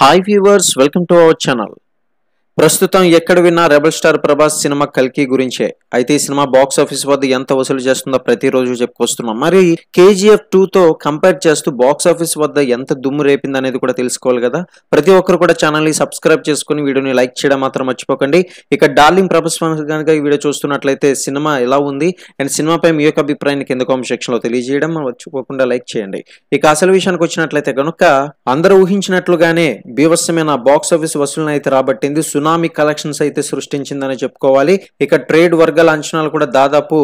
Hi viewers, welcome to our channel. ప్రస్తుతం ఎక్కడ విన్నా రెబల్ స్టార్ ప్రభాస్ సినిమా కల్కి గురించే. అయితే ఈ సినిమా బాక్స్ ఆఫీస్ వద్ద ఎంత వసూలు చేస్తుందో ప్రతిరోజు చెప్పుకొస్తున్నాం. మరి KGF 2 తో కంపేర్ చేస్తూ బాక్స్ ఆఫీస్ వద్ద ఎంత దుమ్ము రేపింది అనేది కూడా తెలుసుకోవాలి కదా. ప్రతి ఒక్కరు కూడా ఛానల్ ని సబ్స్క్రైబ్ చేసుకుని వీడియోని లైక్ చేయడం మాత్రం మర్చిపోకండి. ఇక డార్లింగ్ ప్రభాస్ కనుక ఈ వీడియో చూస్తున్నట్లయితే సినిమా ఎలా ఉంది అండ్ సినిమాపై మీ యొక్క అభిప్రాయాన్ని కింద కామెంట్ సెక్షన్ లో తెలియజేయడం మర్చిపోకుండా లైక్ చేయండి. ఇక అసలు విషయానికి వచ్చినట్లయితే కనుక అందరూ ఊహించినట్లుగానే బీభత్సమైన బాక్స్ ఆఫీస్ వసూలను అయితే రాబట్టింది. సునామీ కలెక్షన్స్ అయితే సృష్టించిందని చెప్పుకోవాలి. ఇక ట్రేడ్ వర్గాల అంచనాలు కూడా దాదాపు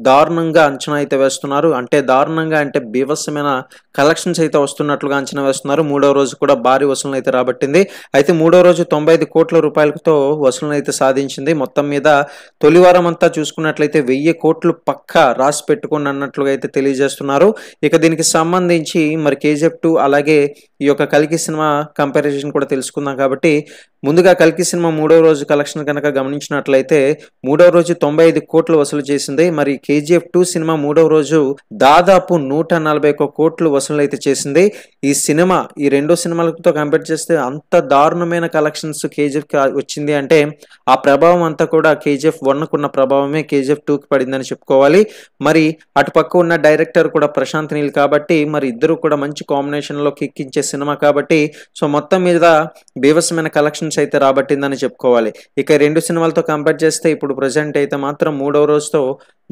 దారుణంగా అంచనా అయితే వేస్తున్నారు. అంటే దారుణంగా అంటే బీభత్సమైన కలెక్షన్స్ అయితే వస్తున్నట్లుగా అంచనా వేస్తున్నారు. మూడో రోజు కూడా భారీ వసూలను అయితే రాబట్టింది. అయితే మూడో రోజు 95 కోట్ల రూపాయలతో వసూలను అయితే సాధించింది. మొత్తం మీద తొలి వారం అంతా చూసుకున్నట్లయితే 1000 కోట్లు పక్కా రాసి పెట్టుకుని అన్నట్లుగా అయితే తెలియజేస్తున్నారు. ఇక దీనికి సంబంధించి మరి KGF 2 అలాగే ఈ యొక్క కల్కి సినిమా కంపారిజన్ కూడా తెలుసుకుందాం. కాబట్టి ముందుగా కల్కి సినిమా మూడో రోజు కలెక్షన్ కనుక గమనించినట్లయితే మూడో రోజు 95 కోట్లు వసూలు చేసింది. మరి KGF 2 సినిమా మూడో రోజు దాదాపు 141 కోట్లు వసూలు అయితే చేసింది. ఈ సినిమా ఈ రెండు సినిమాలతో కంపేర్ చేస్తే అంత దారుణమైన కలెక్షన్స్ KGF వచ్చింది అంటే ఆ ప్రభావం అంతా కూడా KGF 1 కున్న ప్రభావమే KGF 2 కి పడిందని చెప్పుకోవాలి. మరి అటుపక్క ఉన్న డైరెక్టర్ కూడా ప్రశాంత్ నీల్ కాబట్టి మరి ఇద్దరు కూడా మంచి కాంబినేషన్ లో ఎక్కించే సినిమా కాబట్టి సో మొత్తం మీద బీభత్సమైన కలెక్షన్స్ అయితే రాబట్టిందని చెప్పుకోవాలి. ఇక రెండు సినిమాలతో కంపేర్ చేస్తే ఇప్పుడు ప్రజెంట్ అయితే మాత్రం మూడవ రోజుతో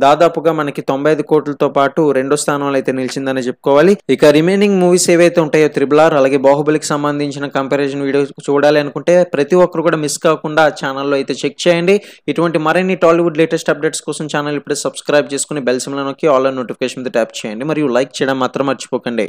దాదాపుగా మనకి 95 కోట్లతో పాటు రెండో స్థానంలో అయితే నిలిచిందని చెప్పుకోవాలి. ఇక రిమైనింగ్ మూవీస్ ఏవైతే ఉంటాయో RRR అలాగే బాహుబలికి సంబంధించిన కంపారిజన్ వీడియో చూడాలి అనుకుంటే ప్రతి ఒక్కరు కూడా మిస్ కాకుండా ఛానల్లో అయితే చెక్ చేయండి. ఇటువంటి మరిన్ని టాలీవుడ్ లేటెస్ట్ అప్డేట్స్ కోసం ఛానల్ ఇప్పుడే సబ్స్క్రైబ్ చేసుకుని బెల్ సింబల్ నొక్కి ఆల్ నోటిఫికేషన్ మీద ట్యాప్ చేయండి మరియు లైక్ చేయడం మాత్రం మర్చిపోకండి.